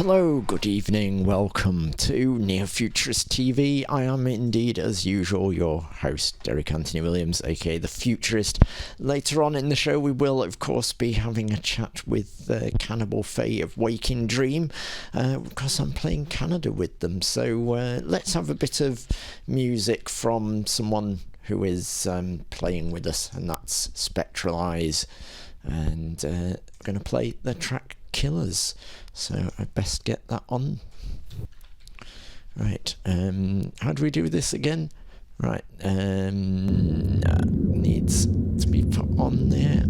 Hello, good evening, welcome to FuturisTV. I am indeed, as usual, your host, Derek Anthony Williams, aka the Futurist. Later on in the show, we will, of course, be having a chat with Cannibal Faye of Waking Dream, because I'm playing Canada with them. So let's have a bit of music from someone who is playing with us, and that's Spectral Eyes. And we're going to play the track Killers. So I best get that on. Right, how do we do this again? Right, needs to be put on there.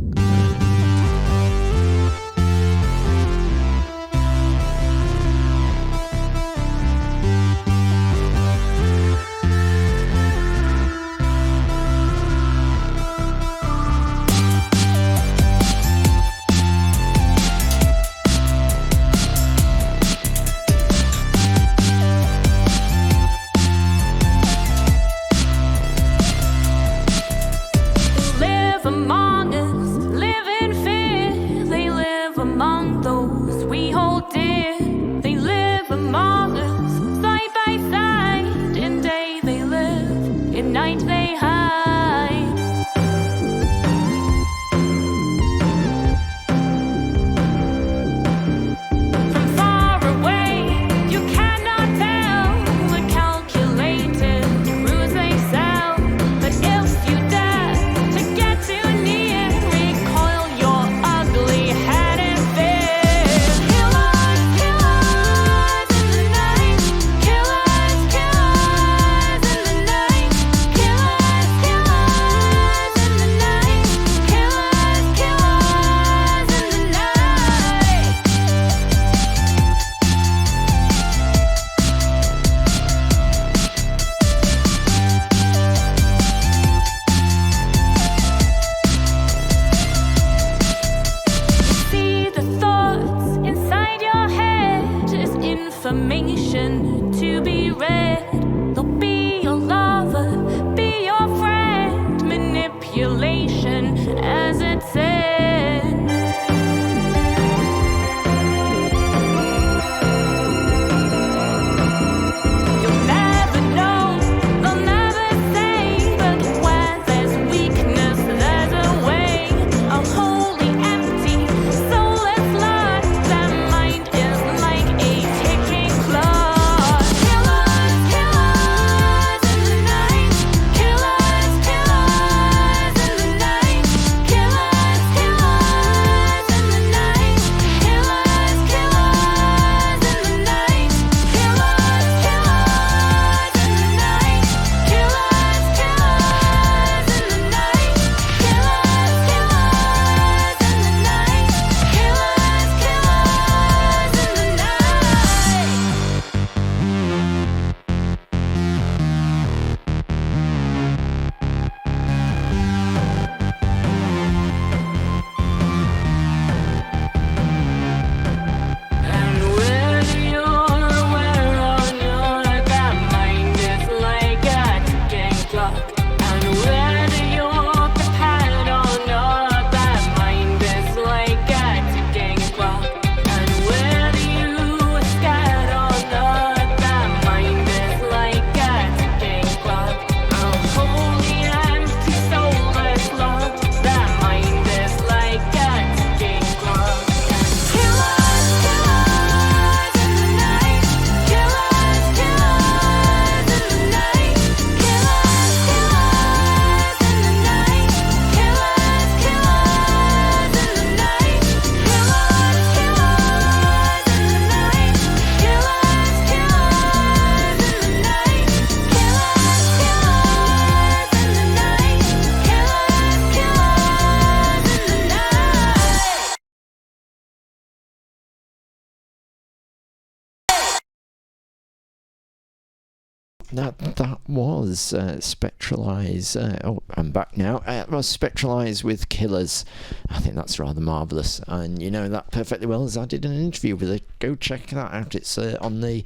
That was Spectral Eyes. Oh, I'm back now. It was Spectral Eyes with Killers. I think that's rather marvellous, and you know that perfectly well as I did an interview with her. Go check that out. It's on the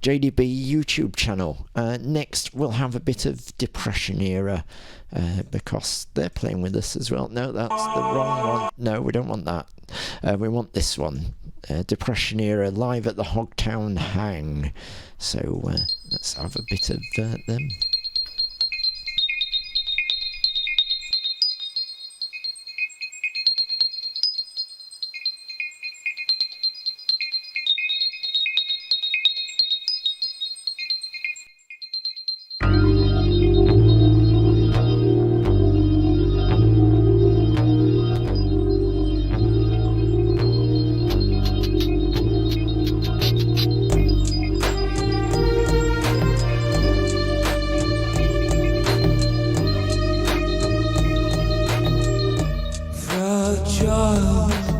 JDB YouTube channel. Next, we'll have a bit of Depression Era, because they're playing with us as well. No, that's the wrong one. No, we don't want that. We want this one. Depression Era live at the Hogtown Hang. So let's have a bit of them.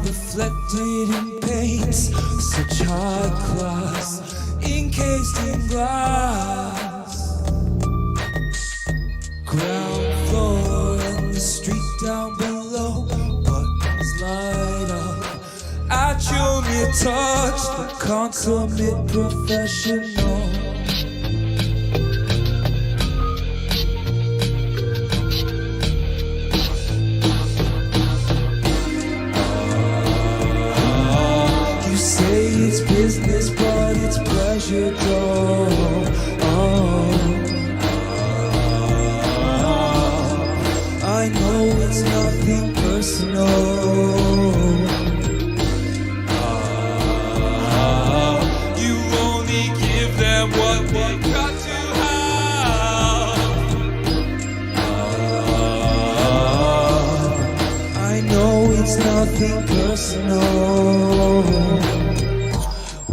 Reflected in paints, such high class, encased in glass. Ground floor and the street down below, buttons light up at your mere touch, the consummate professional. It's business, but it's pleasure, though. I know it's nothing personal. You only give them what they got to have. I know it's nothing personal.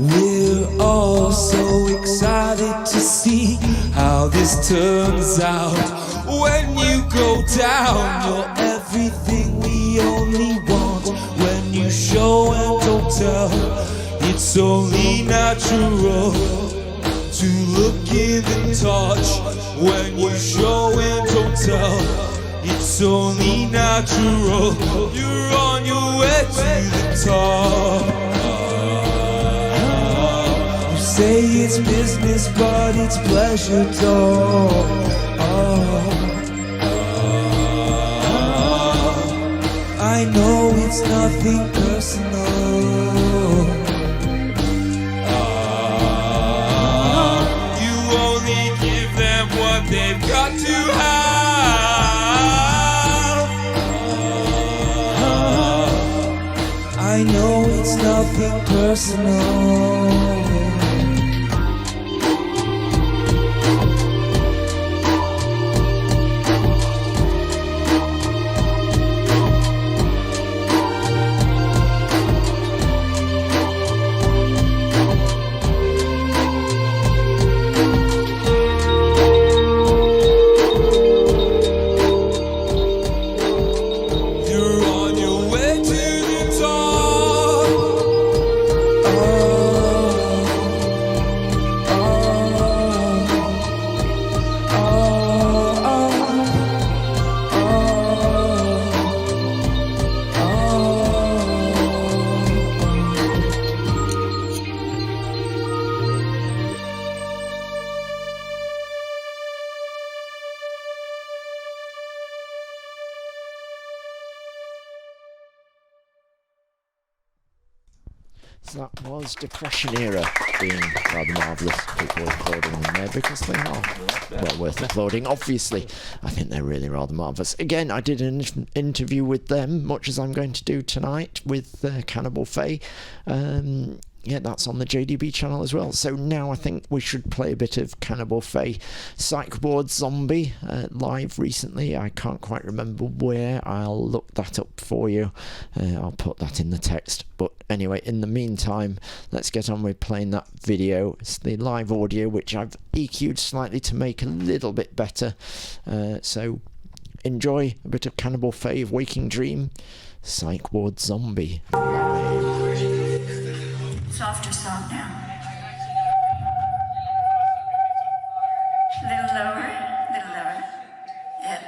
We're all so excited to see how this turns out. When you go down, you're everything we only want. When you show and don't tell, it's only natural to look, give and touch. When you show and don't tell, it's only natural. You're on your way to the top. Say it's business, but it's pleasure, though. I know it's nothing personal. You only give them what they've got to have. I know it's nothing personal. So that was Depression Era being rather marvellous. People applauding them there because they are well worth applauding, obviously. I think they're really rather marvellous. Again, I did an interview with them, much as I'm going to do tonight with Cannibal Faye. Yeah, that's on the JDB channel as well. So now I think we should play a bit of Cannibal Faye. Psych Ward Zombie, live recently. I can't quite remember where. I'll look that up for you. I'll put that in the text. But anyway, in the meantime, let's get on with playing that video. It's the live audio, which I've EQ'd slightly to make a little bit better. So enjoy a bit of Cannibal Faye of Waking Dream. Psych Ward Zombie. Softer song now. Little lower, little lower. Yep.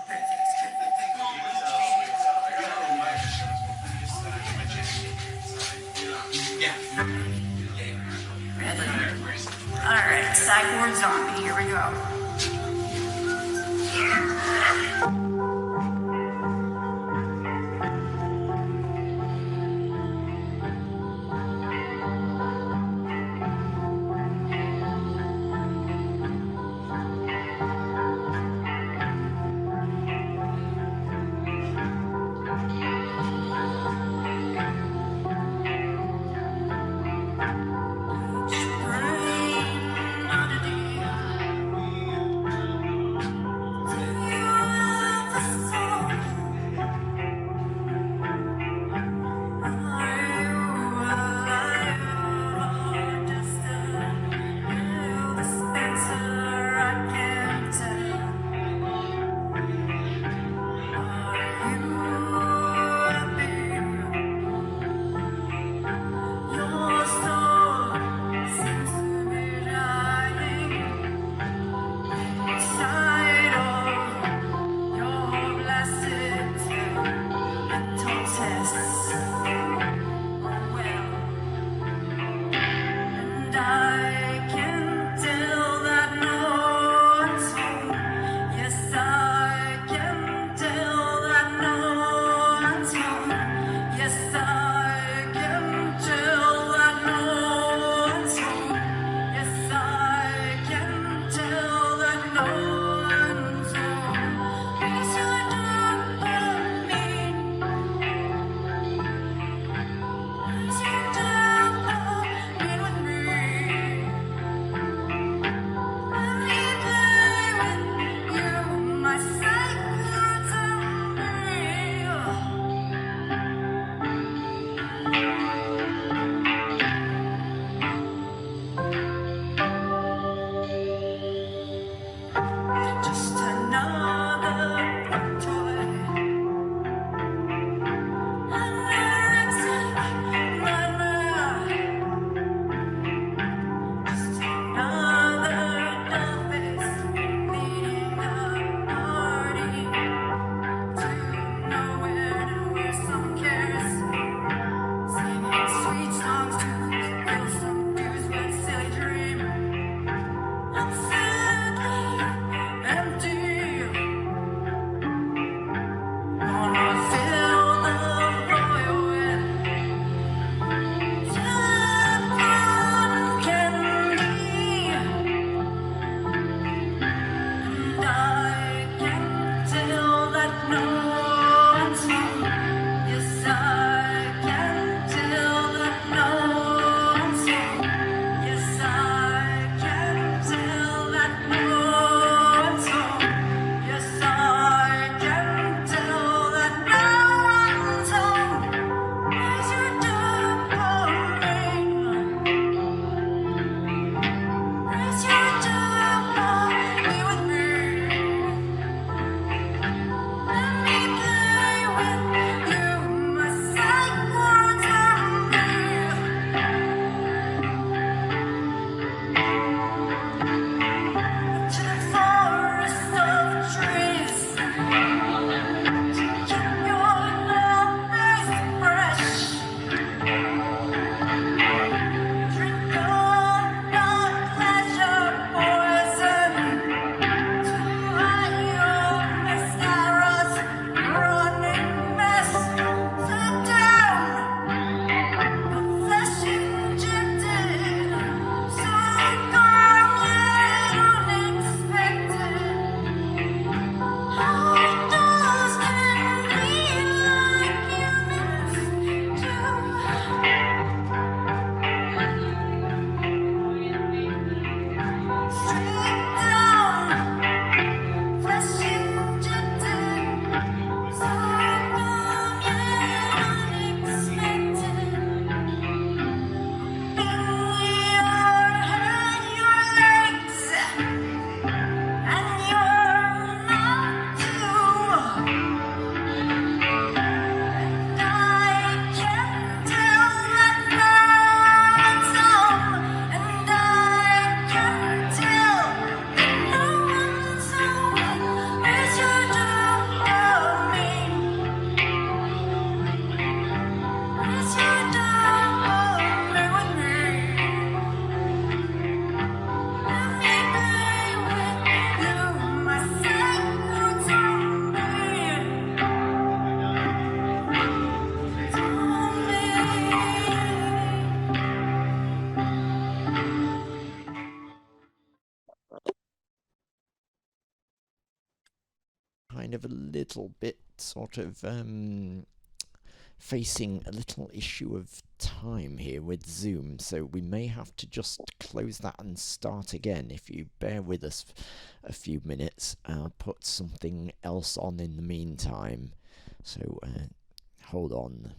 Perfect. Yeah. Ready? Psych ward zombie. Here we go. kind of a little bit sort of facing a little issue of time here with Zoom, so we may have to just close that and start again. If you bear with us a few minutes, I'll put something else on in the meantime, so hold on.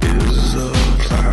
Is a plan.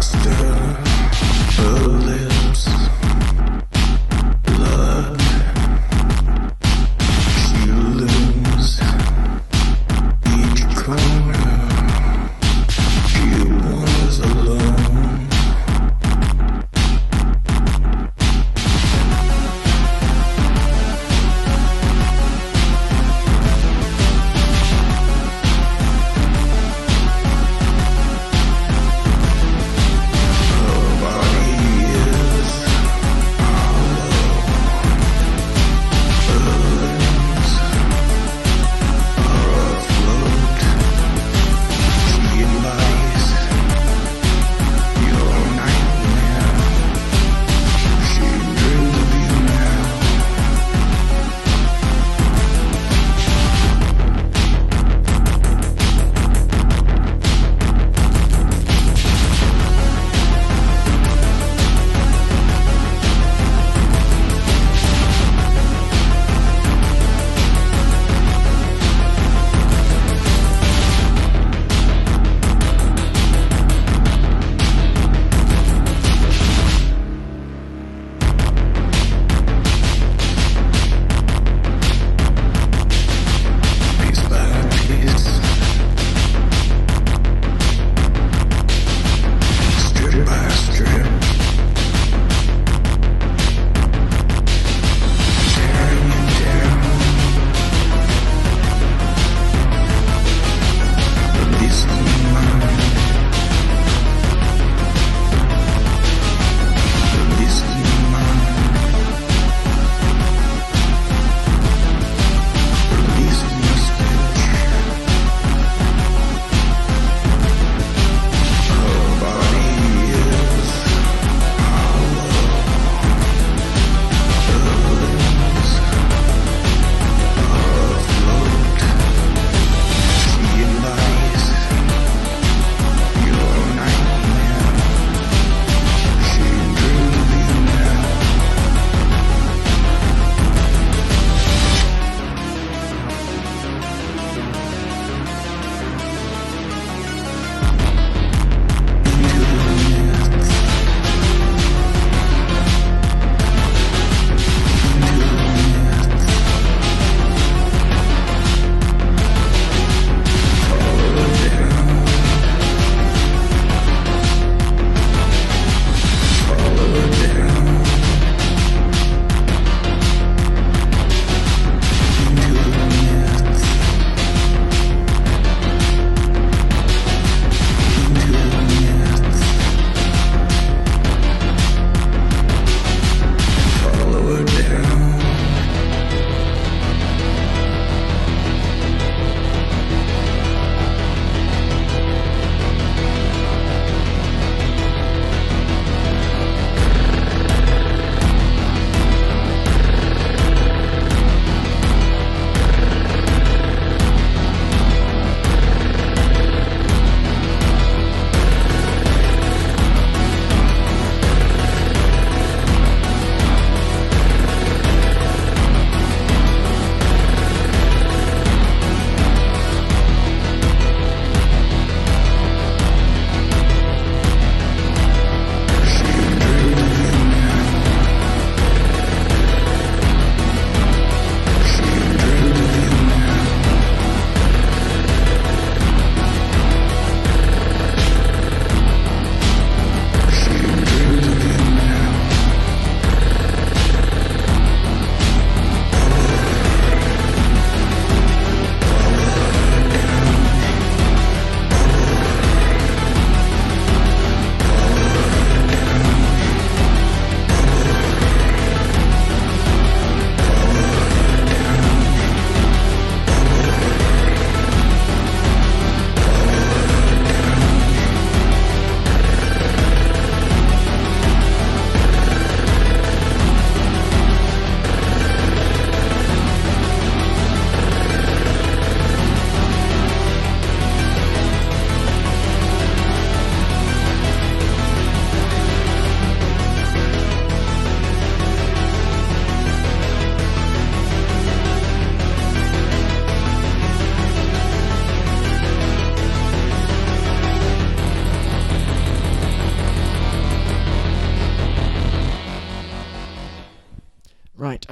Right.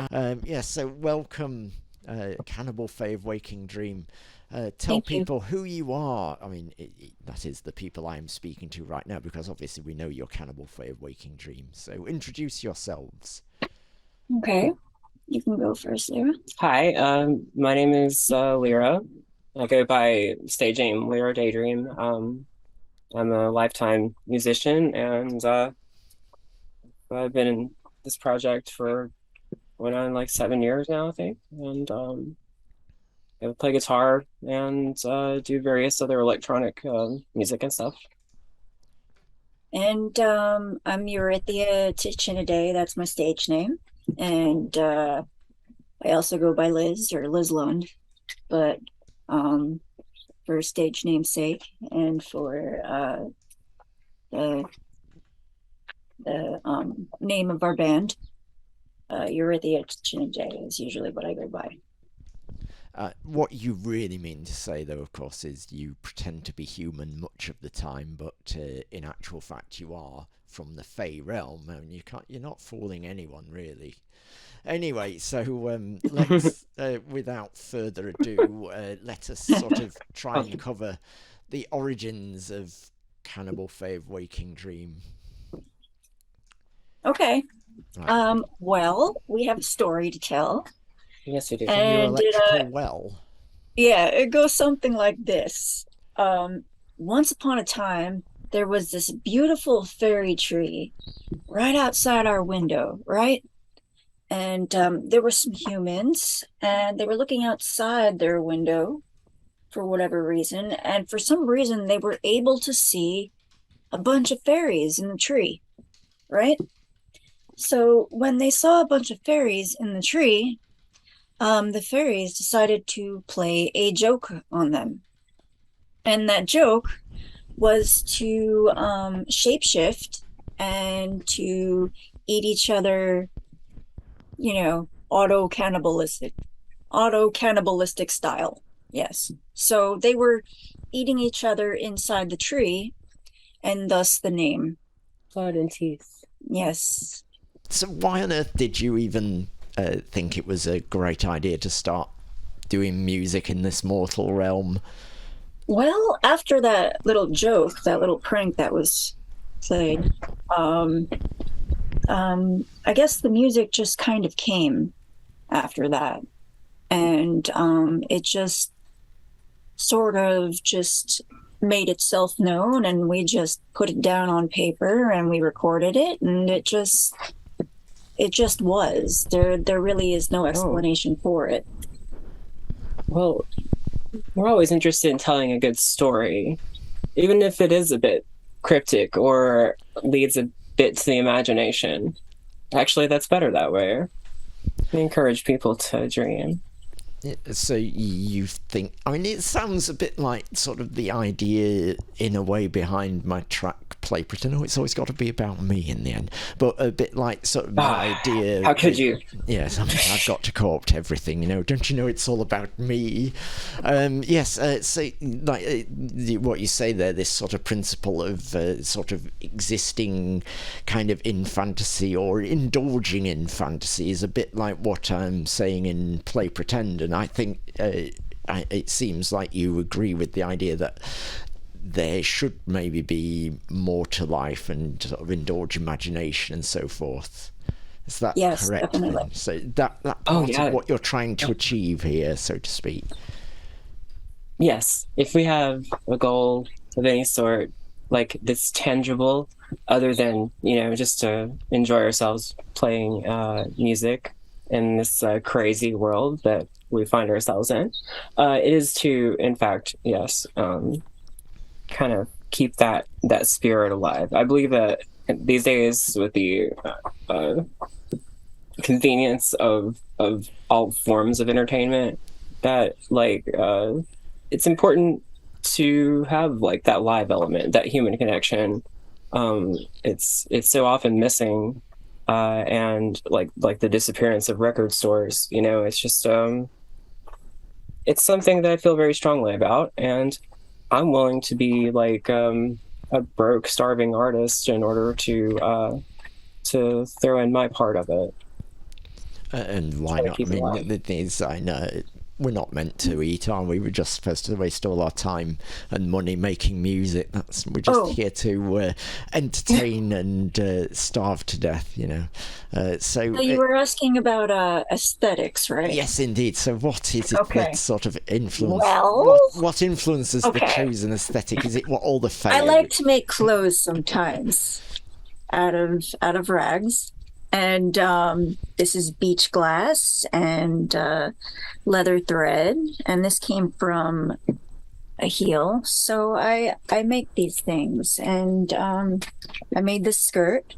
Yes. So welcome, Cannibal Fave Waking Dream. Tell Thank you. people who you are. I mean, that is the people I am speaking to right now, because obviously we know you're Cannibal Fave Waking Dream. So introduce yourselves. Okay, you can go first, Lyra. Hi, my name is Lyra. I go by stage name Lyra Daydream. I'm a lifetime musician, and I've been in this project for going on like 7 years now, I think. And I play guitar and do various other electronic music and stuff. And I'm Eurythia Tichinade, that's my stage name. And I also go by Liz or Liz Lund, but for stage name's sake and for the name of our band, Eurythia Tichinade is usually what I go by. What you really mean to say, though, of course, is you pretend to be human much of the time, but in actual fact, you are from the Fey realm, and you're not fooling anyone, really. Anyway, so let's, without further ado, let us sort of try and cover the origins of Cannibal Fave Waking Dream. Okay. Right. Well, we have a story to tell. Yes, you do. From your And electrical well. yeah, it goes something like this. Once upon a time, there was this beautiful fairy tree right outside our window, right? And there were some humans, and they were looking outside their window for whatever reason. And for some reason, they were able to see a bunch of fairies in the tree, right? So when they saw a bunch of fairies in the tree, the fairies decided to play a joke on them. And that joke was to shapeshift and to eat each other, you know, auto-cannibalistic style. Yes. So they were eating each other inside the tree, and thus the name. Blood and teeth. Yes. So why on earth did you even think it was a great idea to start doing music in this mortal realm? Well, after that little joke, that little prank that was played, I guess the music just kind of came after that. And it just sort of just made itself known, and we just put it down on paper and we recorded it, and it just was. There really is no explanation for it. Well, we're always interested in telling a good story, even if it is a bit cryptic or leads a bit to the imagination. Actually, that's better that way. We encourage people to dream. So you think, I mean, it sounds a bit like sort of the idea in a way behind my track Play Pretend. Oh, it's always got to be about me in the end, but a bit like sort of the idea. How could you? Yes, I mean, I've got to co-opt everything, you know. Don't you know it's all about me? Yes, so like what you say there, this sort of principle of sort of existing kind of in fantasy or indulging in fantasy is a bit like what I'm saying in Play Pretend, and I think it seems like you agree with the idea that there should maybe be more to life and sort of indulge imagination and so forth. Is that correct? Definitely. So that part of what you're trying to achieve here, so to speak. Yes, if we have a goal of any sort, like this tangible, other than, you know, just to enjoy ourselves playing music in this crazy world that we find ourselves in, it is to, in fact, yes, kind of keep that spirit alive. I believe that these days, with the convenience of all forms of entertainment, that like it's important to have like that live element, that human connection. It's so often missing, and like the disappearance of record stores. You know, it's just it's something that I feel very strongly about, and I'm willing to be like a broke, starving artist in order to throw in my part of it. And why Try to not? I keep it mean, alive. the thing is, I know we're not meant to eat, are we? We're just supposed to waste all our time and money making music. We're just Oh. here to entertain and starve to death, you know. So So you were asking about aesthetics, right? yes, indeed. So what is it Okay. that sort of influence? Well, what influences the okay. chosen aesthetic? Is it what all the I failure? like to make clothes sometimes out of rags. And this is beach glass and leather thread, and this came from a heel. So I make these things, and I made this skirt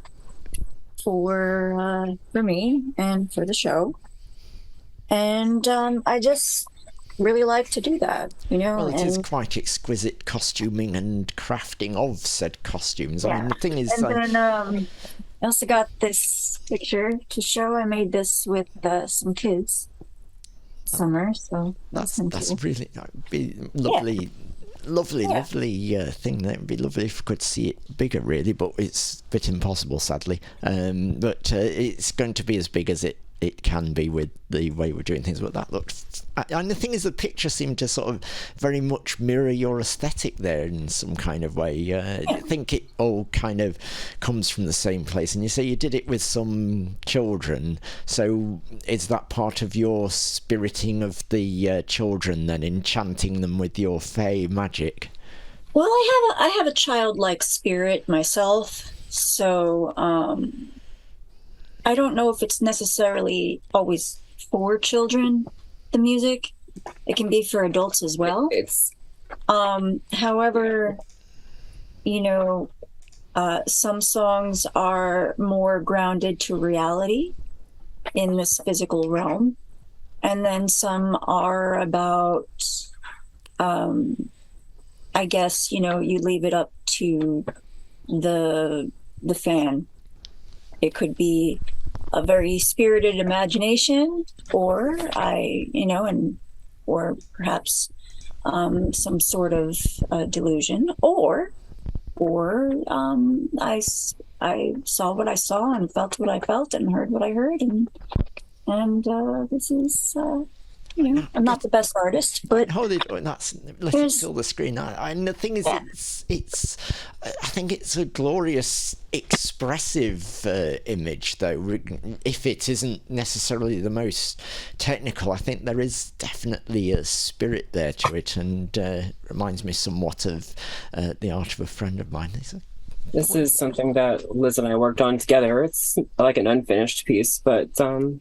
for me and for the show, and I just really like to do that, you know. Well, it is and quite exquisite costuming and crafting of said costumes. I Yeah. mean, the thing is, and then I also got this picture to show. I made this with some kids summer, so that's kind of cool. really that'd be lovely. Lovely thing. That would be lovely if we could see it bigger, really, but it's a bit impossible, sadly. But it's going to be as big as it can be with the way we're doing things. But that looked, and the thing is, the picture seemed to sort of very much mirror your aesthetic there in some kind of way. I think it all kind of comes from the same place. And you say you did it with some children, so is that part of your spiriting of the children then, enchanting them with your fey magic? Well, I have a childlike spirit myself, so I don't know if it's necessarily always for children, the music. It can be for adults as well. It's However, you know, some songs are more grounded to reality in this physical realm, and then some are about, I guess, you know, you leave it up to the fan. It could be a very spirited imagination, or or perhaps some sort of delusion, or I saw what I saw and felt what I felt and heard what I heard, and this is. I'm not the best artist, but Hold it. Let it fill the screen. And the thing is, it's. I think it's a glorious, expressive image, though. If it isn't necessarily the most technical, I think there is definitely a spirit there to it, and reminds me somewhat of the art of a friend of mine. This is something that Liz and I worked on together. It's like an unfinished piece, but That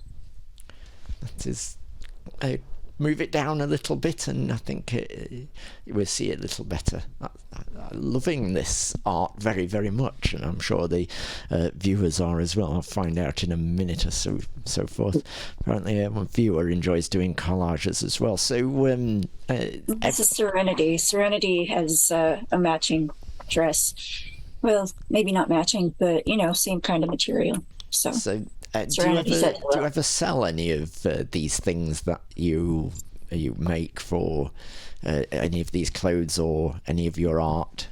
is. Move it down a little bit, and I think we'll see it a little better. I'm loving this art very, very much, and I'm sure the viewers are as well. I'll find out in a minute or so forth. Apparently, one viewer enjoys doing collages as well. So, this is Serenity. Serenity has a matching dress. Well, maybe not matching, but same kind of material. So do you ever sell any of these things that you make for any of these clothes or any of your art?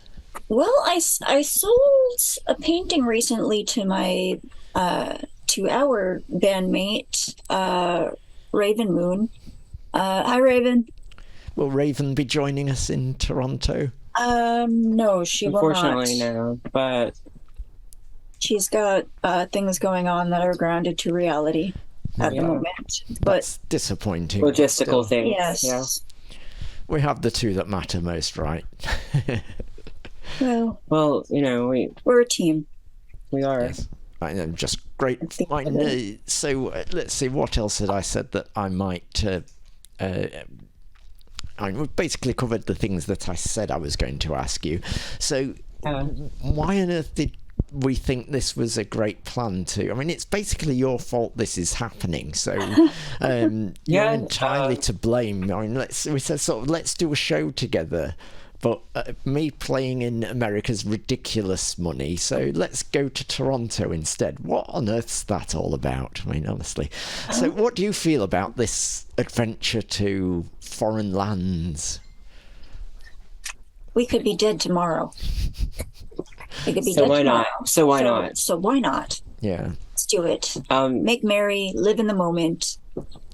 Well, I sold a painting recently to my to our bandmate Raven Moon. Hi, Raven. Will Raven be joining us in Toronto? No, she will not. unfortunately, no. But She's got things going on that are grounded to reality at the moment. But That's disappointing. logistical Still, things. yes, Yeah. we have the two that matter most, right? well, Well, we're a team. we are. Yes. I know, just great. think Fine. of it. So let's see, what else had I said that I might... we've basically covered the things that I said I was going to ask you. So why on earth did we think this was a great plan to... I mean, it's basically your fault this is happening, so you're entirely to blame. I mean, we said let's do a show together, but me playing in America's ridiculous money, so let's go to Toronto instead. What on earth's that all about? I mean, honestly. So what do you feel about this adventure to foreign lands? We could be dead tomorrow. We could be So dead why tomorrow. not? So why not? So why not? Yeah. Let's do it. Um, Make merry, live in the moment.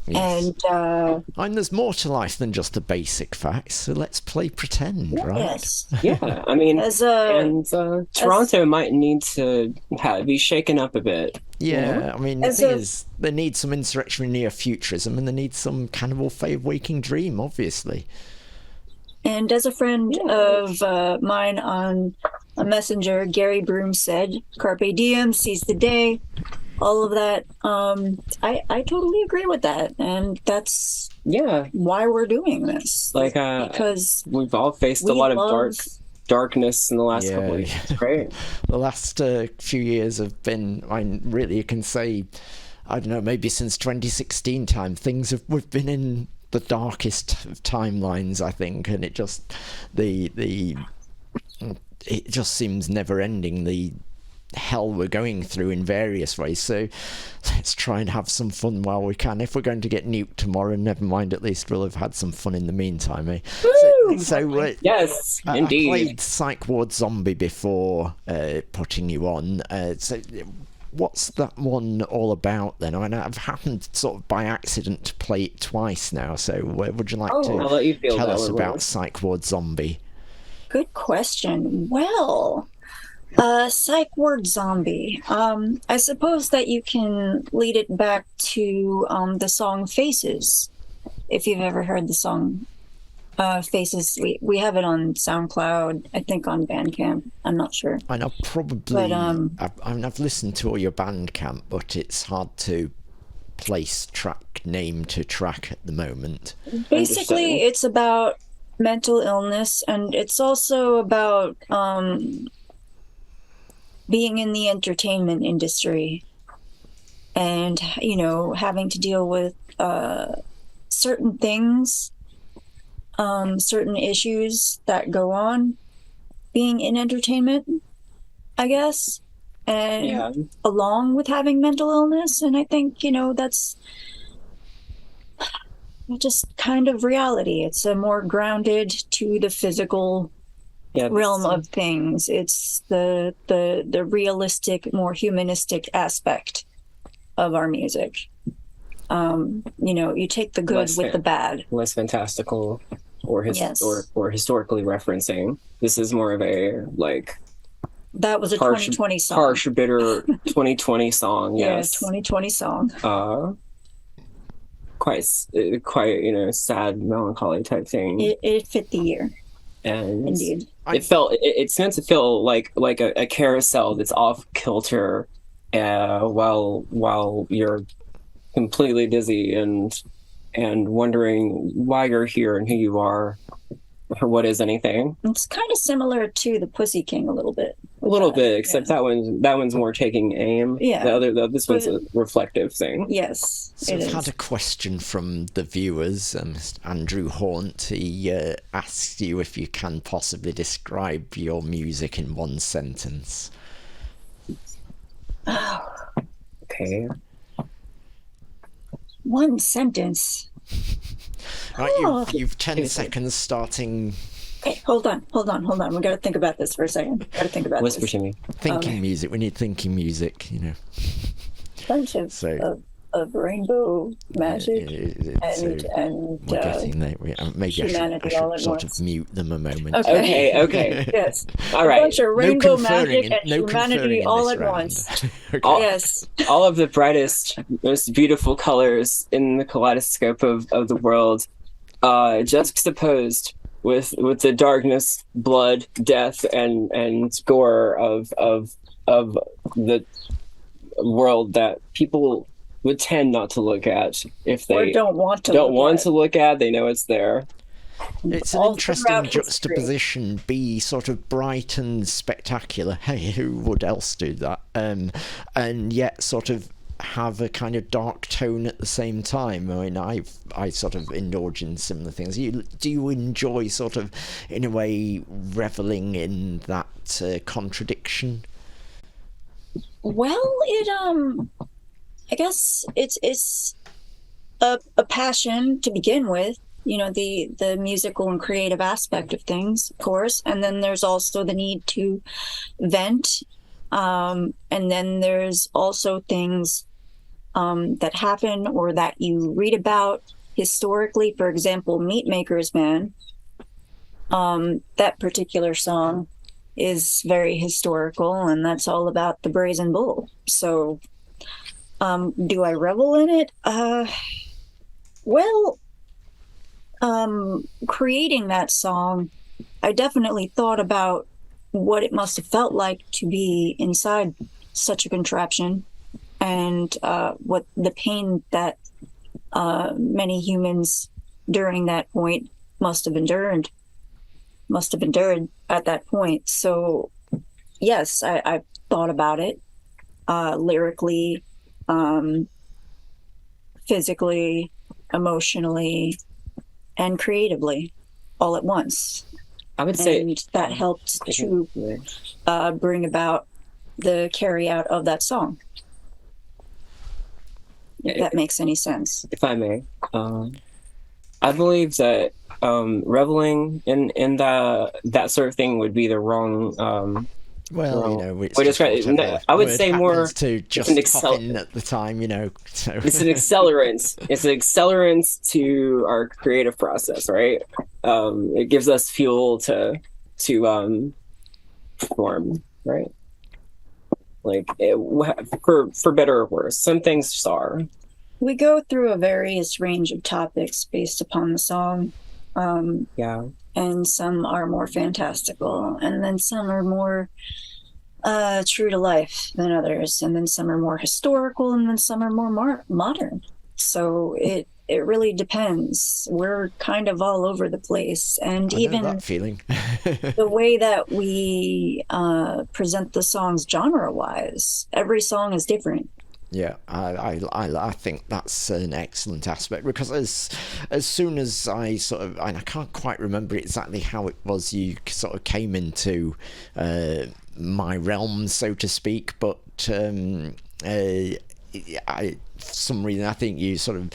Yes. And there's more to life than just the basic facts, so let's play pretend, right? yes, yeah, I mean, Toronto might need to be shaken up a bit. Yeah, I mean, the As thing a- is, they need some insurrection near futurism, and they need some Cannibal Waking Dream, obviously. and as a friend of mine on a messenger, Gary Broom said, "Carpe diem, seize the day." All of that. I totally agree with that, and that's Yeah, why we're doing this. like because we've all faced we a lot of love- darkness in the last couple of years. Yeah. It's great. The last few years have been, I mean, really, you can say, I don't know, maybe since 2016 time, we've been in the darkest of timelines, I think, and it just, it just seems never ending, the hell we're going through in various ways. So let's try and have some fun while we can. If we're going to get nuked tomorrow, never mind, at least we'll have had some fun in the meantime, eh? Yes, I indeed. played Psych Ward Zombie before putting you on. So what's that one all about then? I mean, I've happened sort of by accident to play it twice now, so would you like I'll let you to feel tell that us one, about Will. Psych Ward Zombie? Good question. Well, Psych Ward Zombie. I suppose that you can lead it back to the song Faces, if you've ever heard the song Faces. We have it on SoundCloud, I think on Bandcamp. I'm not sure. I know probably. But, I've listened to all your Bandcamp, but it's hard to place name to track at the moment. Basically, Understand. it's about mental illness, and it's also about being in the entertainment industry and, having to deal with certain things, certain issues that go on being in entertainment, I guess, and Yeah. along with having mental illness. And I think, that's just kind of reality. It's a more grounded to the physical realm of things. It's the realistic, more humanistic aspect of our music. You take the good with the bad. Less fantastical or Yes. or historically referencing. This is more of a That was a harsh, 2020 song. harsh, bitter 2020 song. Yes. 2020 song. Quite sad, melancholy type thing. It fit the year, And indeed. it's meant to feel like a carousel that's off kilter, while you're completely dizzy and wondering why you're here and who you are or what is anything. It's kind of similar to the Pussy King a little bit. A little bit, except that one's more taking aim. Yeah. This one's a reflective thing. Yes, So it I've is. had a question from the viewers. Andrew Haunt, he asks you if you can possibly describe your music in one sentence. Okay. One sentence. Right, Oh. you've 10 seconds starting Okay, hold on. We got to think about this for a second. Whisper this. to me. thinking music. We need thinking music, Bunch of, So- of rainbow magic So and we're getting there. Maybe I humanity should all at sort once. of mute them a moment. Okay. yes, All a right. bunch of rainbow magic and no conferring humanity in all this at round. once. Okay. Yes, All of the brightest, most beautiful colors in the kaleidoscope of the world, juxtaposed with the darkness, blood, death, and gore of the world that people would tend not to look at if or they don't want to. look at. They know it's there. It's an all interesting throughout history. juxtaposition. Be sort of bright and spectacular. Hey, who would else do that? And yet sort of have a kind of dark tone at the same time. I mean, I sort of indulge in similar things. Do you enjoy sort of, in a way, reveling in that contradiction? Well, I guess it's a passion to begin with. The musical and creative aspect of things, of course, and then there's also the need to vent And then there's also things that happen or that you read about historically. For example, Meat Maker's Man. That particular song is very historical, and that's all about the brazen bull. So, do I revel in it? Well, creating that song, I definitely thought about what it must have felt like to be inside such a contraption, and what the pain that many humans during that point must have endured at that point. So yes, I thought about it lyrically, physically, emotionally, and creatively all at once. I would say And that helped to bring about the carry out of that song. If that makes any sense. If I may, I believe that reveling in that sort of thing would be the wrong. Well, you know, it's way to just describe it. whatever I would word say more. happens to just pop in at the time, you know. So. It's an accelerant. It's an accelerant to our creative process, right? It gives us fuel to perform, right? Like for better or worse. Some things just are. We go through a various range of topics based upon the song. Yeah. And some are more fantastical, and then some are more true to life than others, and then some are more historical, and then some are more modern. So it really depends. We're kind of all over the place, and I even know that feeling. the way that we present the songs genre-wise, every song is different. Yeah, I think that's an excellent aspect, because as soon as I sort of, and I can't quite remember exactly how it was you sort of came into my realm, so to speak, but for some reason I think you sort of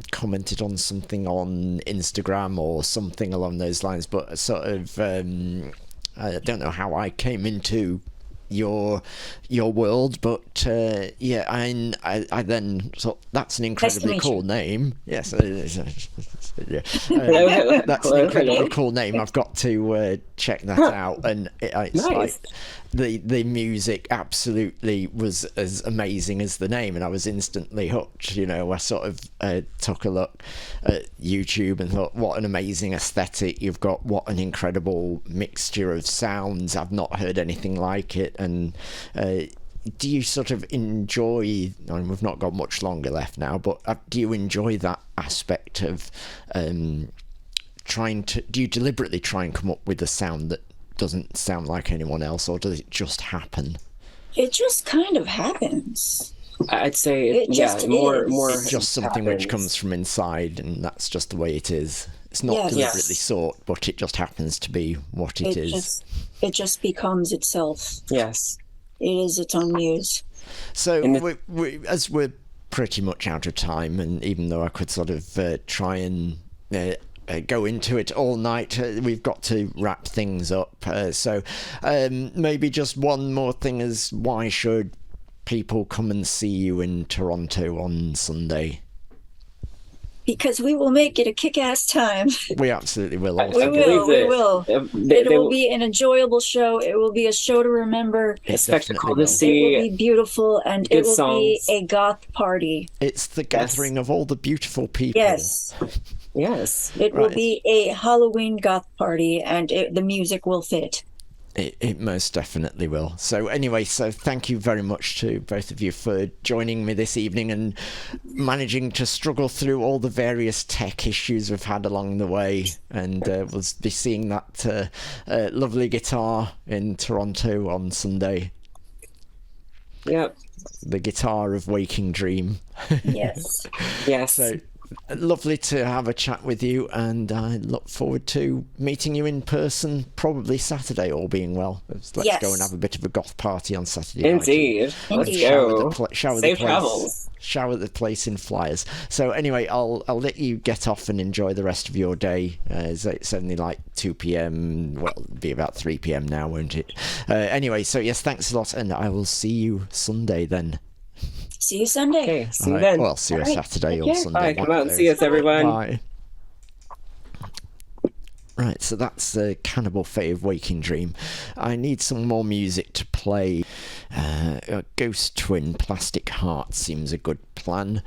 commented on something on Instagram or something along those lines, but sort of I don't know how I came into your world, but yeah, I then thought that's an incredibly cool name. Yes, yeah. That's an incredibly cool name. I've got to check that out, and it's Nice. like the music absolutely was as amazing as the name, and I was instantly hooked. You know, I sort of took a look at YouTube and thought, what an amazing aesthetic you've got, what an incredible mixture of sounds. I've not heard anything like it. And do you sort of enjoy, I mean, we've not got much longer left now, but do you enjoy that aspect of do you deliberately try and come up with a sound that doesn't sound like anyone else, or does it just happen? It just kind of happens. I'd say more It's just something which comes from inside, and that's just the way it is. It's not deliberately sought, but it just happens to be what it is. It just becomes itself. Yes. It is its own muse. So as we're pretty much out of time, and even though I could sort of try and go into it all night, we've got to wrap things up. So maybe just one more thing is, why should people come and see you in Toronto on Sunday? Because we will make it a kick-ass time. We absolutely will. We will. It will be an enjoyable show. It will be a show to remember. A spectacle to see. It will be beautiful, and it will be a goth party. It's the gathering of all the beautiful people. Yes. Yes. It will be a Halloween goth party, and the music will fit. It most definitely will. So anyway, so thank you very much to both of you for joining me this evening and managing to struggle through all the various tech issues we've had along the way, and we'll be seeing that lovely guitar in Toronto on Sunday. Yep. The guitar of Waking Dream. Yes. Yes. So lovely to have a chat with you, and I look forward to meeting you in person probably Saturday, all being well. Let's go and have a bit of a goth party on Saturday night. Indeed. Let's go. Safe travels. Shower the place in flyers. So anyway, I'll let you get off and enjoy the rest of your day. It's only like 2 p.m. Well, it'll be about 3 p.m. now, won't it? Anyway, so yes, thanks a lot, and I will see you Sunday then. See you Sunday. Okay, see you then. Well, see you Saturday or Sunday. Bye, come out and see us, everyone. Bye. Right, so that's Cannibal Fate of Waking Dream. I need some more music to play. Ghost Twin Plastic Heart seems a good plan.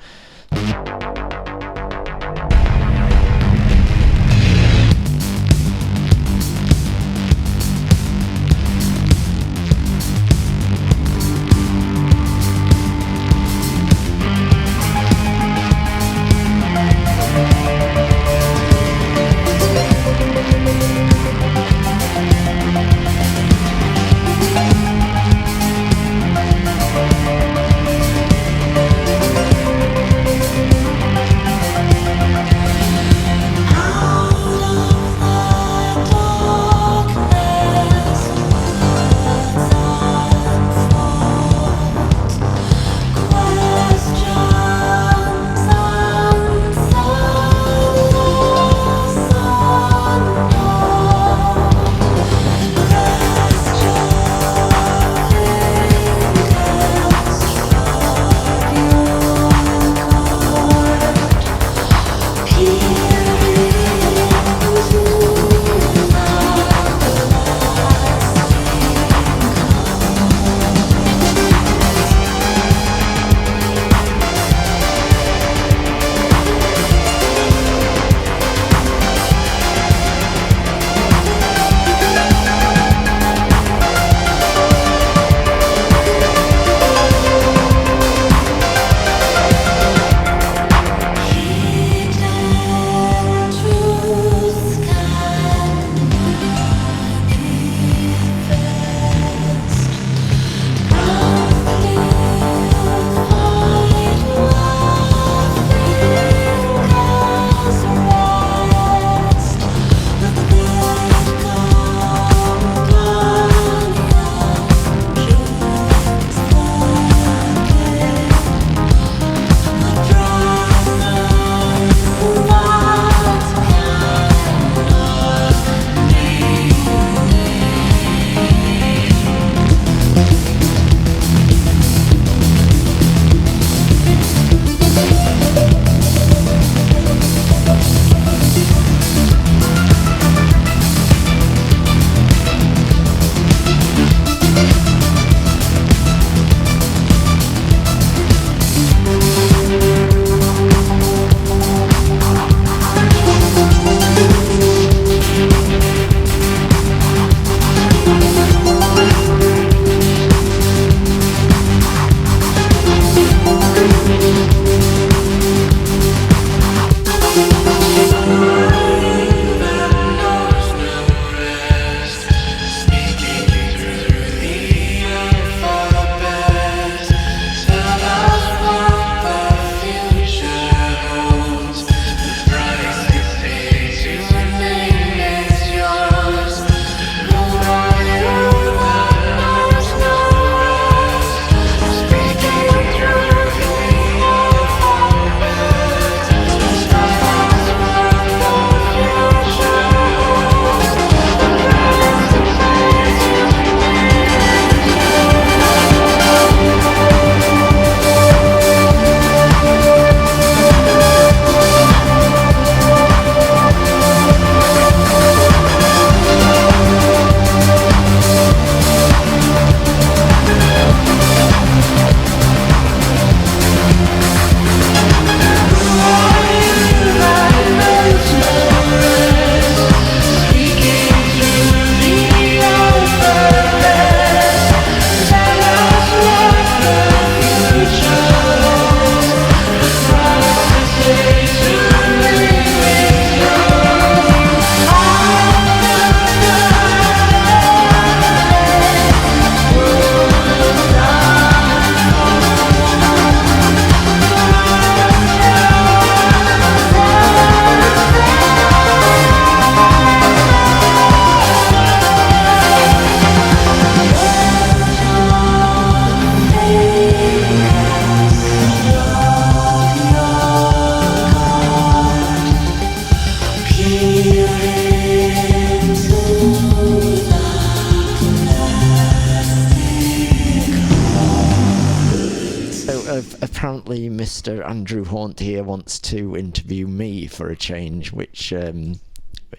apparently Mr. Andrew Haunt here wants to interview me for a change, which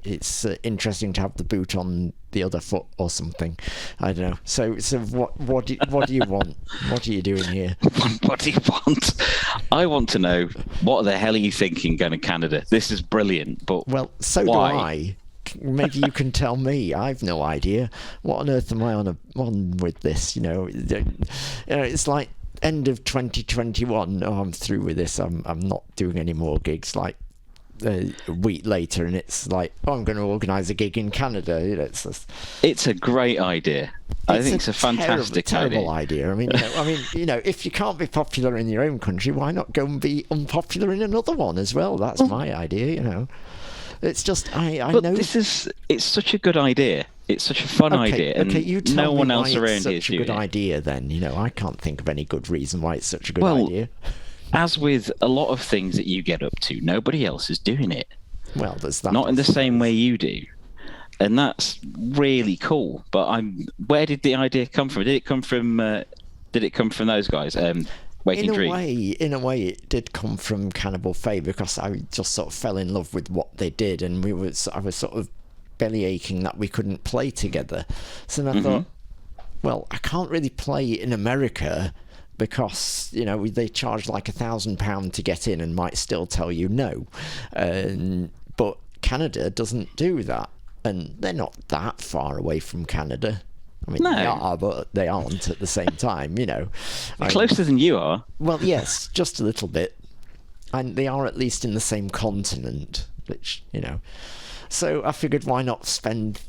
it's interesting to have the boot on the other foot or something. I don't know. So what do you want? What are you doing here? What do you want? I want to know, what the hell are you thinking going to Canada? This is brilliant, but well, so why? do I. Maybe you can tell me. I've no idea. What on earth am I on with this? It's like end of 2021. Oh, I'm through with this. I'm not doing any more gigs. Like a week later, and it's like, oh, I'm going to organise a gig in Canada. It's a great idea. I think it's a fantastic terrible idea. I mean, if you can't be popular in your own country, why not go and be unpopular in another one as well? That's my idea. It's just I know it's such a good idea. It's such a fun idea, and you tell no me one why else around it's here is such a doing good it. idea. Then I can't think of any good reason why it's such a good idea. As with a lot of things that you get up to, nobody else is doing it. Well, there's that. Not in the same way you do, and that's really cool. But where did the idea come from? Did it come from those guys? Waking Dream. In a way, it did come from Cannibal Faye, because I just sort of fell in love with what they did, and I was sort of belly aching that we couldn't play together. So then I thought, well, I can't really play in America, because they charge like £1,000 to get in and might still tell you no, but Canada doesn't do that, and they're not that far away from Canada. I mean, they are, but they aren't at the same time. Closer than you are. Well, yes, just a little bit, and they are at least in the same continent, which So I figured, why not spend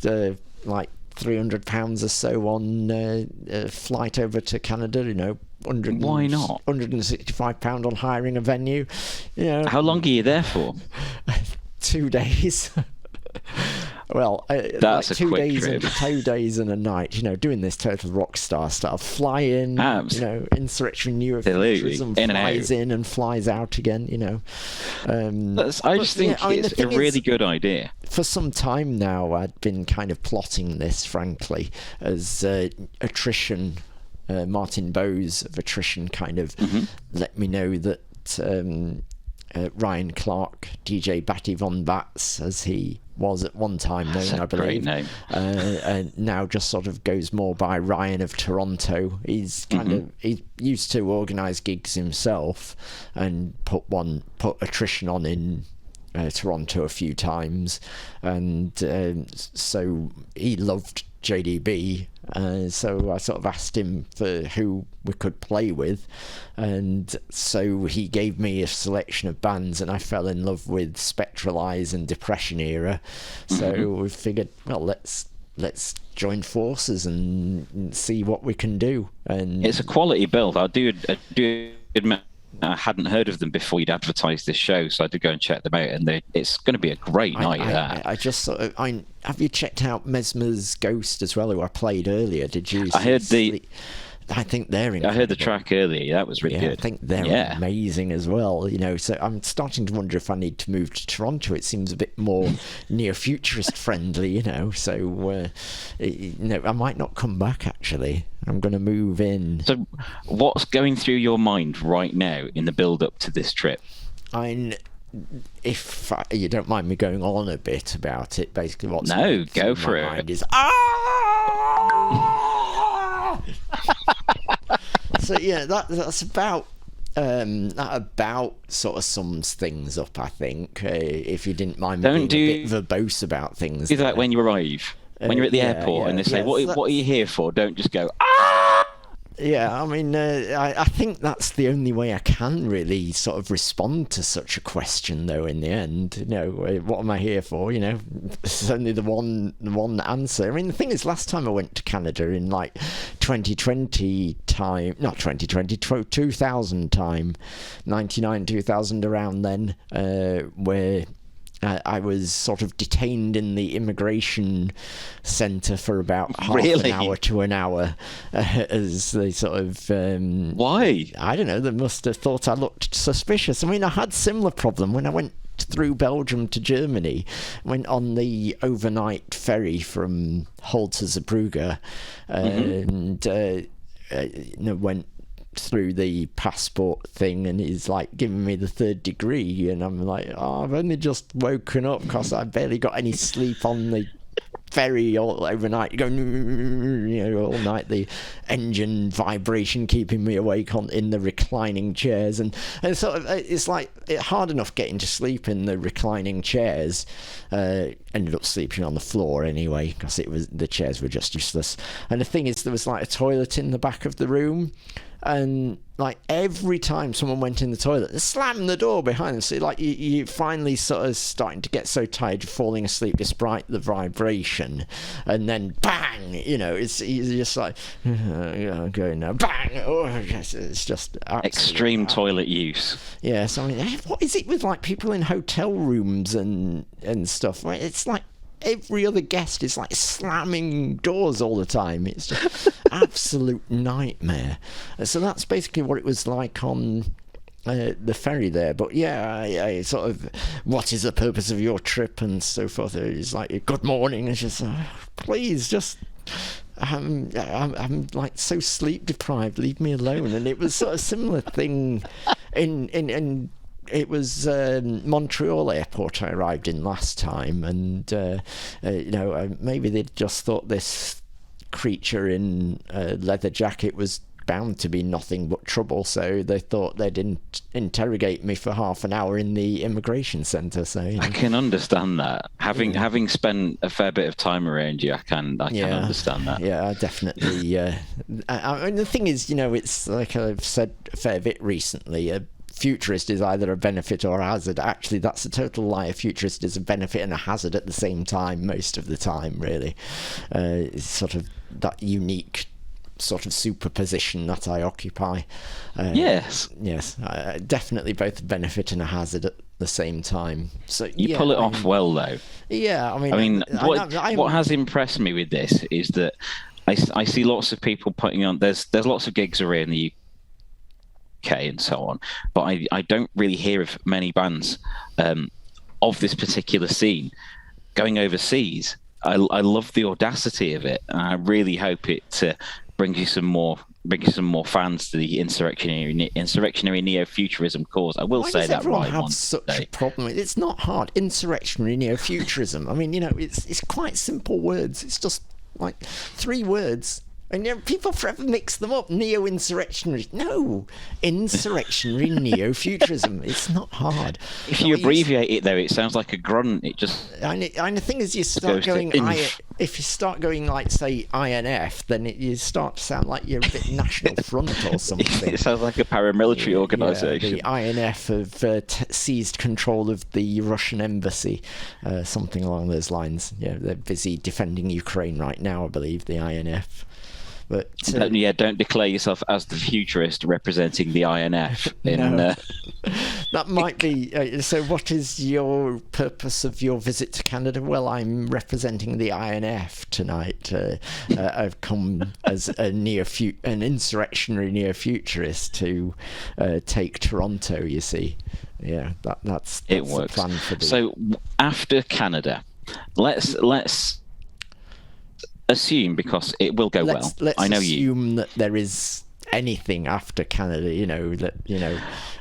like £300 or so on a flight over to Canada? Why not? £165 on hiring a venue. How long are you there for? 2 days. Well, that's like a quick trip. 2 days and a night. Doing this total rock star stuff. Fly in, Insurrection New Futurism flies in and flies out again. I just think it's a really good idea. For some time now, I'd been kind of plotting this, frankly, as attrition. Martin Bowes of Attrition kind of let me know that Ryan Clark, DJ Batty Von Bats, as he was at one time known, I believe, great name. Now just sort of goes more by Ryan of Toronto. He's he used to organise gigs himself and put Attrition on in Toronto a few times, and so he loved JDB, so I sort of asked him for who we could play with, and so he gave me a selection of bands, and I fell in love with Spectral Eyes and Depression Era. So we figured, well, let's join forces and see what we can do. And it's a quality build. I do admit I hadn't heard of them before you'd advertised this show, so I did go and check them out, and it's going to be a great night. I just sort of, have you checked out Mesmer's Ghost as well, who I played earlier? Did you? I heard I think they're incredible. I heard the track earlier. That was really good. I think they're amazing as well. So I'm starting to wonder if I need to move to Toronto. It seems a bit more neo-futurist friendly. So I might not come back. Actually, I'm going to move in. So, what's going through your mind right now in the build-up to this trip? If you don't mind me going on a bit about it, basically what's go for it. Mind is So yeah, that's about that about sort of sums things up, I think. If you didn't mind me being a bit verbose about things. Do that when you arrive, when you're at the airport, and they say, "What are you here for?" Don't just go. Yeah, I mean, I think that's the only way I can really sort of respond to such a question, though, in the end. What am I here for? It's only the one answer. I mean, the thing is, last time I went to Canada in, like, 2020 time, not 2020, 2000 time, 99, 2000, around then, where I was sort of detained in the immigration centre for about half an hour to an hour, as they sort of... Why? I don't know, they must have thought I looked suspicious. I mean, I had similar problem when I went through Belgium to Germany, went on the overnight ferry from Hull to Zeebrugge, and went through the passport thing, and he's like giving me the 3rd degree, and I'm like, oh, I've only just woken up because I barely got any sleep on the ferry all overnight, going all night, the engine vibration keeping me awake in the reclining chairs, and sort of it's like hard enough getting to sleep in the reclining chairs. Ended up sleeping on the floor anyway because the chairs were just useless. And the thing is, there was like a toilet in the back of the room, and like every time someone went in the toilet, they slammed the door behind them. So like you finally sort of starting to get so tired you're falling asleep despite the vibration, and then bang, it's just like I'm going now, bang. Oh, it's just extreme toilet use. Yes, I mean, what is it with like people in hotel rooms and stuff? It's like every other guest is like slamming doors all the time. It's just absolute nightmare. So that's basically what it was like on the ferry there. But yeah, I sort of, what is the purpose of your trip and so forth. It's like, good morning. It's just, please, just I'm like so sleep deprived. Leave me alone. And it was sort of similar thing in it was Montreal airport I arrived in last time, and maybe they just thought this creature in a leather jacket was bound to be nothing but trouble, so they thought they'd interrogate me for half an hour in the immigration centre. So I can understand that. Having spent a fair bit of time around you, I can understand that. Yeah, I definitely. I mean, the thing is, it's like I've said a fair bit recently. Futurist is either a benefit or a hazard. Actually, that's a total lie. A futurist is a benefit and a hazard at the same time, most of the time, really. It's sort of that unique sort of superposition that I occupy. Yes, definitely both a benefit and a hazard at the same time. So you pull it off well, though. Yeah, I mean, what has impressed me with this is that I see lots of people putting on. There's lots of gigs around the UK and so on, but I don't really hear of many bands of this particular scene going overseas. I love the audacity of it, and I really hope it brings you some more fans to the insurrectionary neo-futurism cause. I will say that right. Have such a problem with it? It's not hard. Insurrectionary neo-futurism. I mean, it's quite simple words. It's just like 3 words. And people forever mix them up. Neo-insurrectionary. No. Insurrectionary neo-futurism. It's not hard. If you abbreviate it, though, it sounds like a grunt. It just... And the thing is, you start going... if you start going, like, say, INF, then you start to sound like you're a bit National Front or something. It sounds like a paramilitary organisation. The INF have seized control of the Russian embassy. Something along those lines. Yeah, they're busy defending Ukraine right now, I believe, the INF. But don't declare yourself as the futurist representing the INF. That might be. So, what is your purpose of your visit to Canada? Well, I'm representing the INF tonight. I've come as an insurrectionary neo-futurist to take Toronto. You see, yeah, that's it works. The plan for the... So, after Canada, let's assume, because it will go well. Let's I know assume that there is anything after Canada.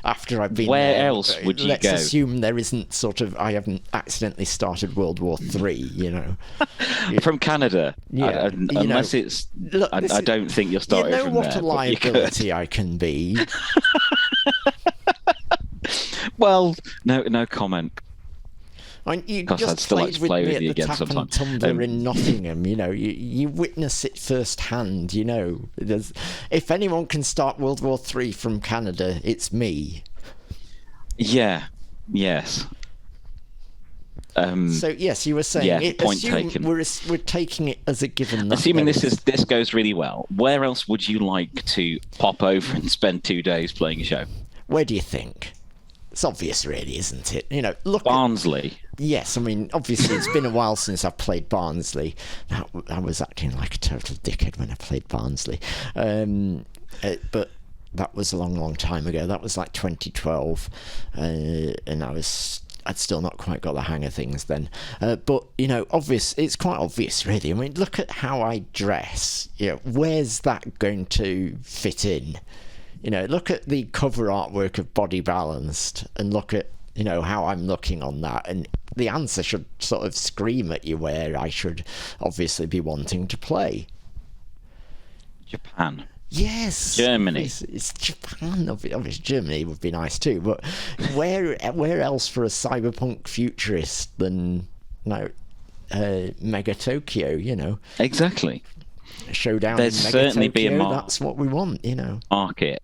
After I've been where there, else would you let's go? Let's assume there isn't I haven't accidentally started World War III. From Canada. Yeah, unless it's. Look, I don't think you'll start. You know what a liability I can be. Well, no comment. I mean, you just played with me at the Tap and Tumbler in Nottingham. You witness it firsthand. If anyone can start World War III from Canada, it's me. Yeah. Yes. So yes, you were saying. Yeah. Point taken. We're taking it as a given. Assuming this goes really well, where else would you like to pop over and spend 2 days playing a show? Where do you think? It's obvious, really, isn't it? Look. Barnsley. Yes, I mean, obviously it's been a while since I've played Barnsley. I was acting like a total dickhead when I played Barnsley. But that was a long, long time ago. That was like 2012. And I'd still not quite got the hang of things then. But, it's quite obvious, really. I mean, look at how I dress. Where's that going to fit in? look at the cover artwork of Body Balanced and look at, how I'm looking on that, and the answer should sort of scream at you where I should obviously be wanting to play. Japan. Yes. Germany. It's Japan. Obviously, Germany would be nice too, but where else for a cyberpunk futurist than Mega Tokyo, Exactly. Showdown There'd in Mega certainly Tokyo, be a that's what we want, market.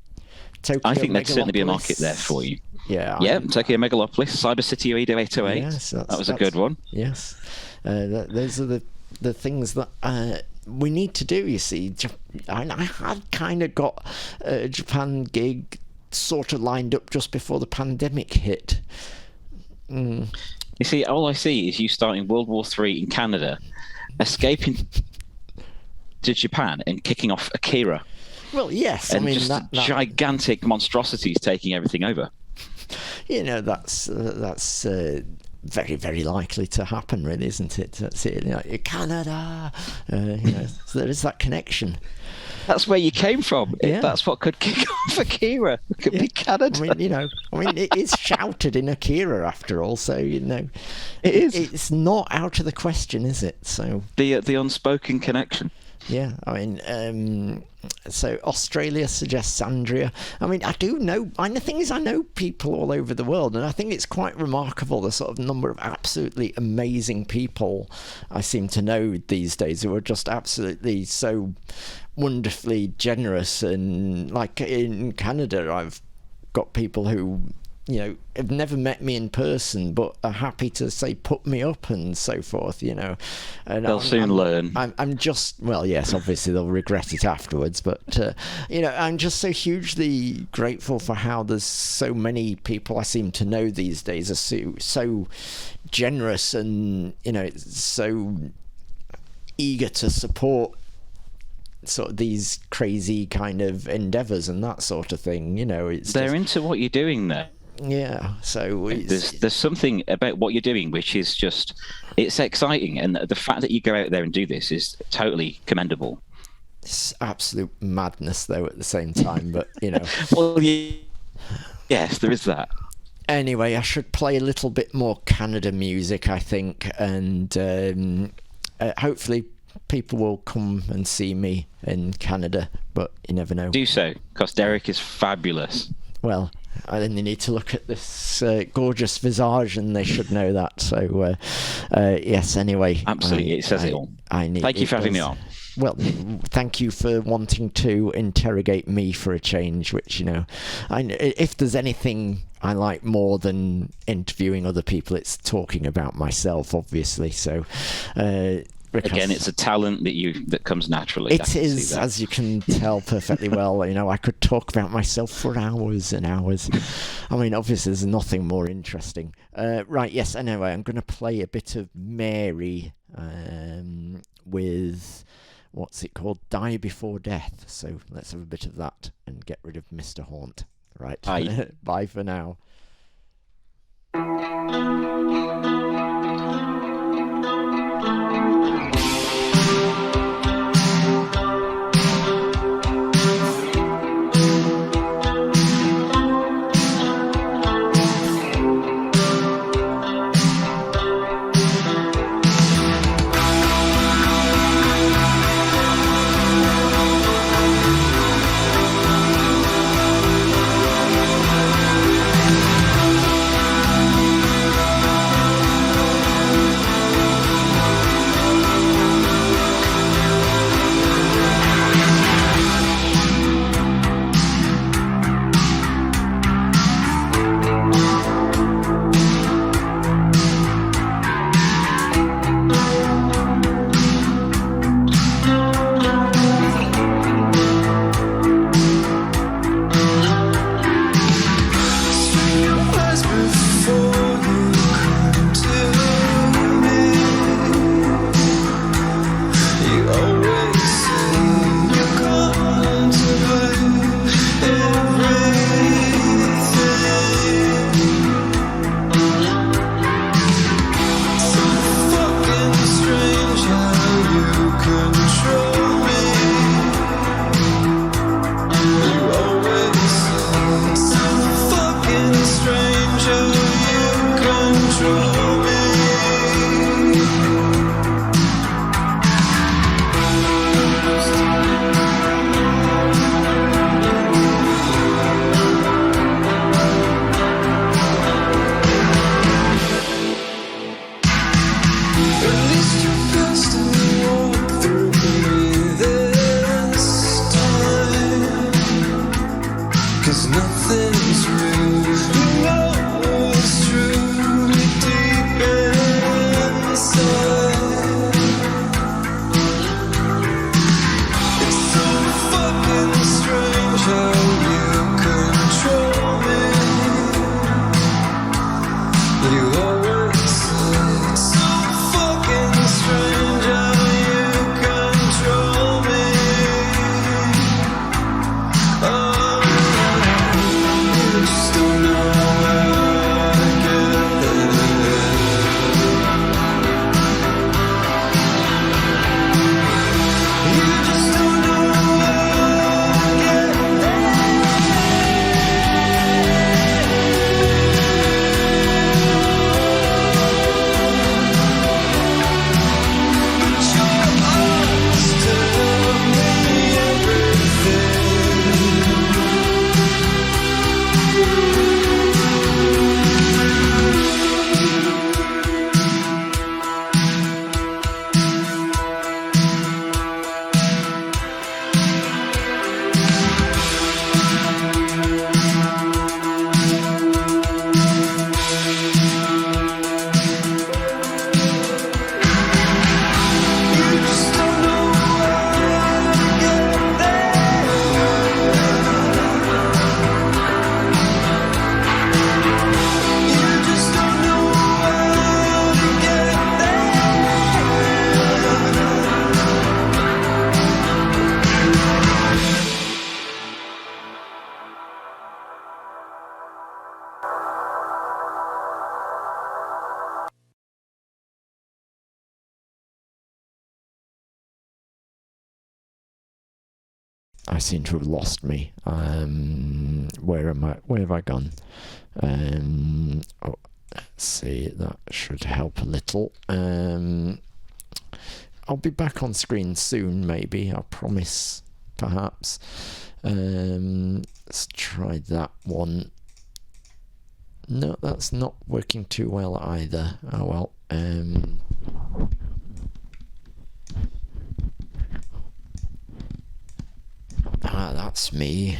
Tokyo I think there'd certainly be a market Megalopolis. there for you. Yeah. Tokyo Megalopolis, Cyber City 808. Yes, that was a good one. Yes. Those are the things that we need to do, you see. I had kind of got a Japan gig sort of lined up just before the pandemic hit. You see, all I see is you starting World War III in Canada, escaping to Japan and kicking off Akira. Well, yes. And just gigantic monstrosities taking everything over. That's very, very likely to happen, really, isn't it? That's it. Canada. So there is that connection. That's where you came from. Yeah. That's what could kick off Akira. It could be Canada. It is shouted in Akira after all, so it is. It's not out of the question, is it? So the unspoken connection. Yeah, so Australia suggests Andrea. I do know, and the thing is, I know people all over the world, and I think it's quite remarkable the sort of number of absolutely amazing people I seem to know these days who are just absolutely so wonderfully generous. And like in Canada, I've got people who have never met me in person, but are happy to say put me up and so forth. And they'll soon learn. I'm just, well, yes, obviously they'll regret it afterwards, but I'm just so hugely grateful for how there's so many people I seem to know these days are so generous and so eager to support sort of these crazy kind of endeavors and that sort of thing. They're into what you're doing there. Yeah, so there's something about what you're doing which is just, it's exciting, and the fact that you go out there and do this is totally commendable. It's absolute madness though at the same time, but well, yes, there is that. Anyway, I should play a little bit more Canada music, I think, and hopefully people will come and see me in Canada, but you never know. Do so, because Derek is fabulous. Well, I only need to look at this gorgeous visage and they should know that. So, yes, anyway. Absolutely, it says it all. Thank you for having me on. Well, thank you for wanting to interrogate me for a change, which, if there's anything I like more than interviewing other people, it's talking about myself, obviously. So, again, it's a talent that comes naturally. It is, as you can tell perfectly well. I could talk about myself for hours and hours. Obviously, there's nothing more interesting. Right, yes, anyway, I'm going to play a bit of Mary with, what's it called? Die Before Death. So let's have a bit of that and get rid of Mr. Haunt. Right, bye. Bye for now. I seem to have lost me. Where am I? Where have I gone? Oh, let's see. That should help a little. I'll be back on screen soon, maybe. I promise, perhaps. Let's try that one. No, that's not working too well either. Oh well. That's me.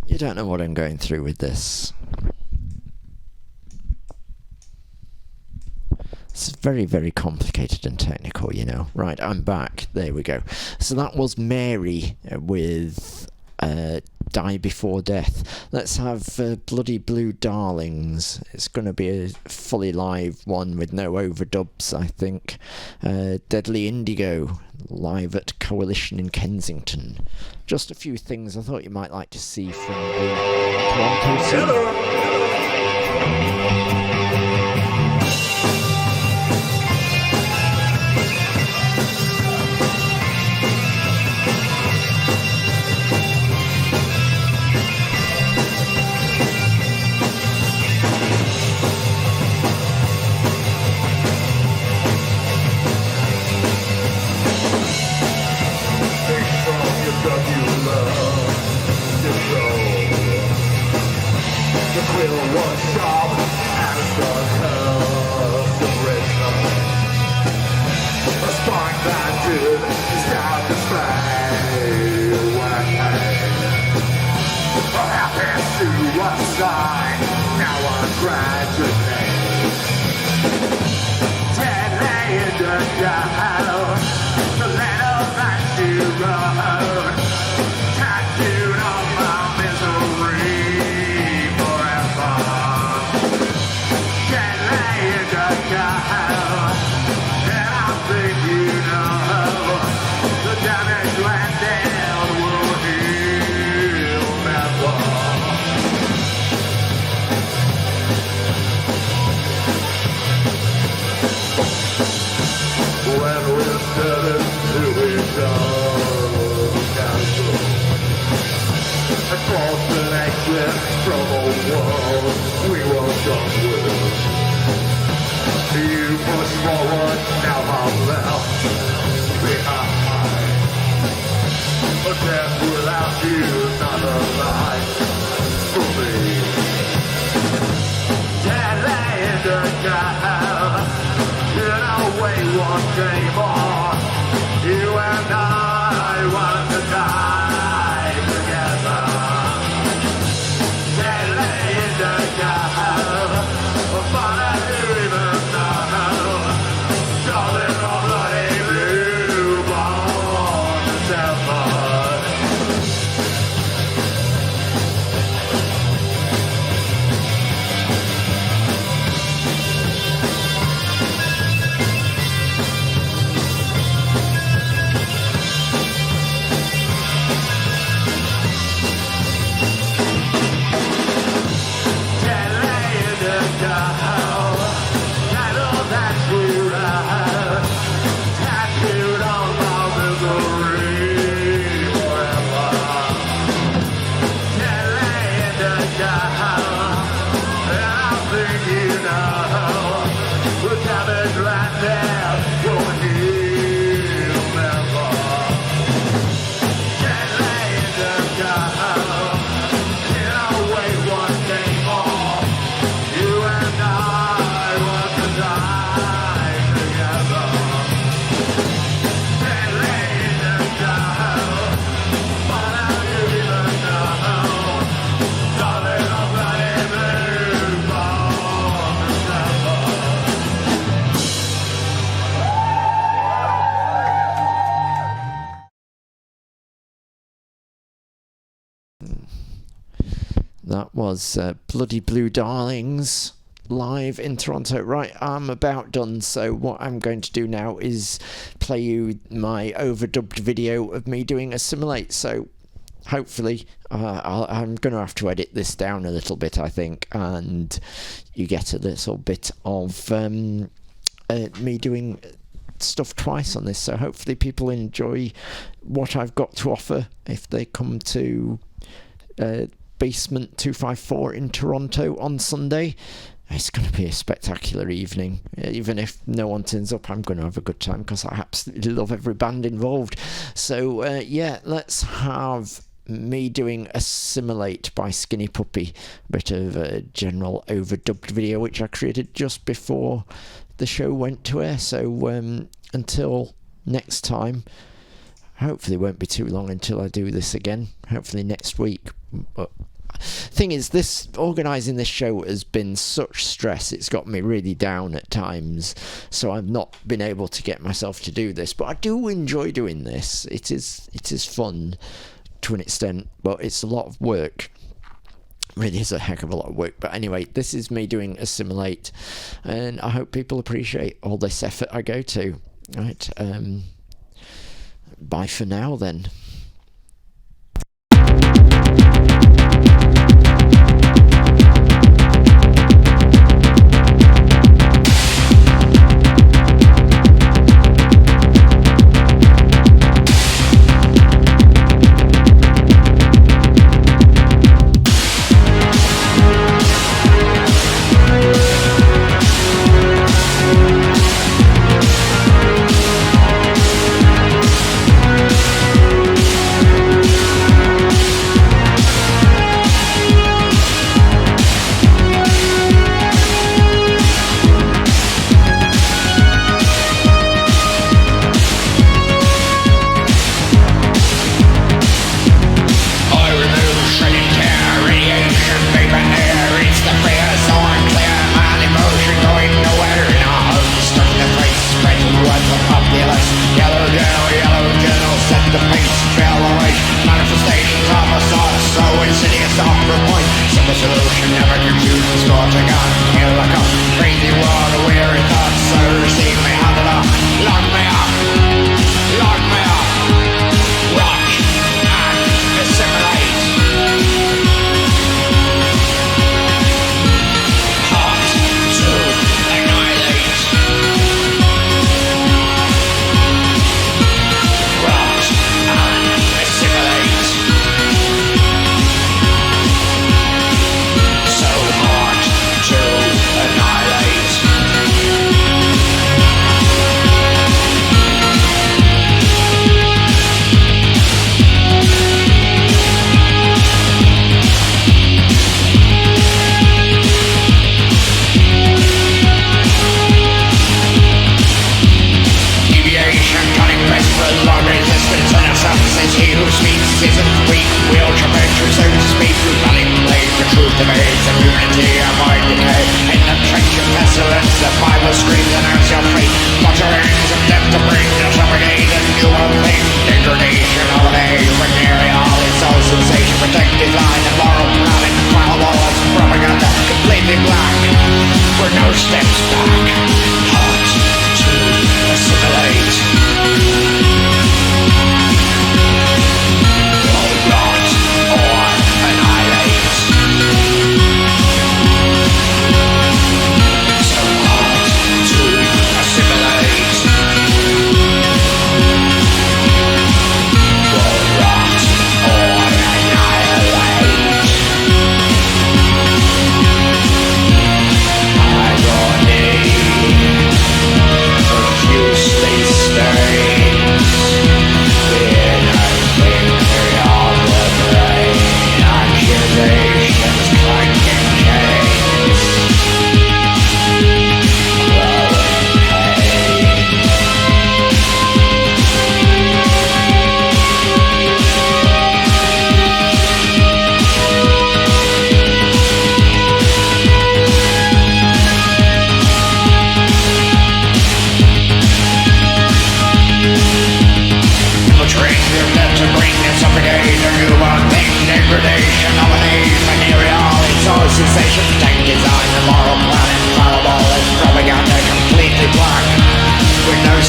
You don't know what I'm going through with this. It's very, very complicated and technical, you know. Right, I'm back. There we go. So that was Mary with Die Before Death. Let's have Bloody Blue Darlings. It's going to be a fully live one with no overdubs, I think. Deadly Indigo, live at Coalition in Kensington. Just a few things I thought you might like to see from the Toronto scene. That was Bloody Blue Darlings live in Toronto. Right, I'm about done, so what I'm going to do now is play you my overdubbed video of me doing Assimilate. So hopefully I'm going to have to edit this down a little bit, I think, and you get a little bit of me doing stuff twice on this, so hopefully people enjoy what I've got to offer if they come to Basement 254 in Toronto on Sunday. It's going to be a spectacular evening. Even if no one turns up, I'm going to have a good time because I absolutely love every band involved. So yeah, let's have me doing Assimilate by Skinny Puppy, a bit of a general overdubbed video which I created just before the show went to air. So until next time, hopefully it won't be too long until I do this again, hopefully next week. But thing is, this organising this show has been such stress, it's got me really down at times, so I've not been able to get myself to do this, but I do enjoy doing this. It is fun to an extent, but it's a lot of work. Really is a heck of a lot of work. But anyway, this is me doing Assimilate, and I hope people appreciate all this effort I go to. Right, bye for now then.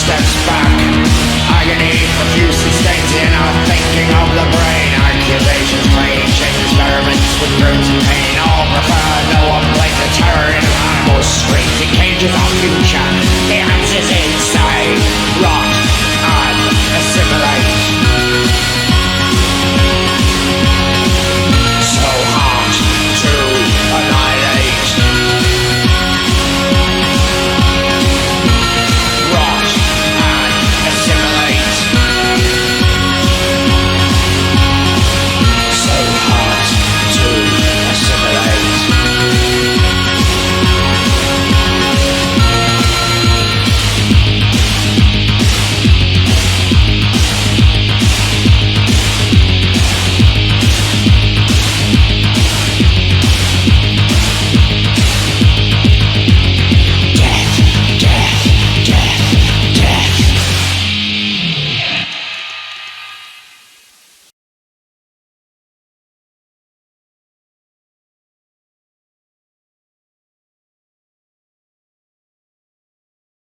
steps back. Agony, profuse stains in our thinking of the brain. Accusation. roots and pain all prefer. No one plays a terror in harmless streets in cages of future.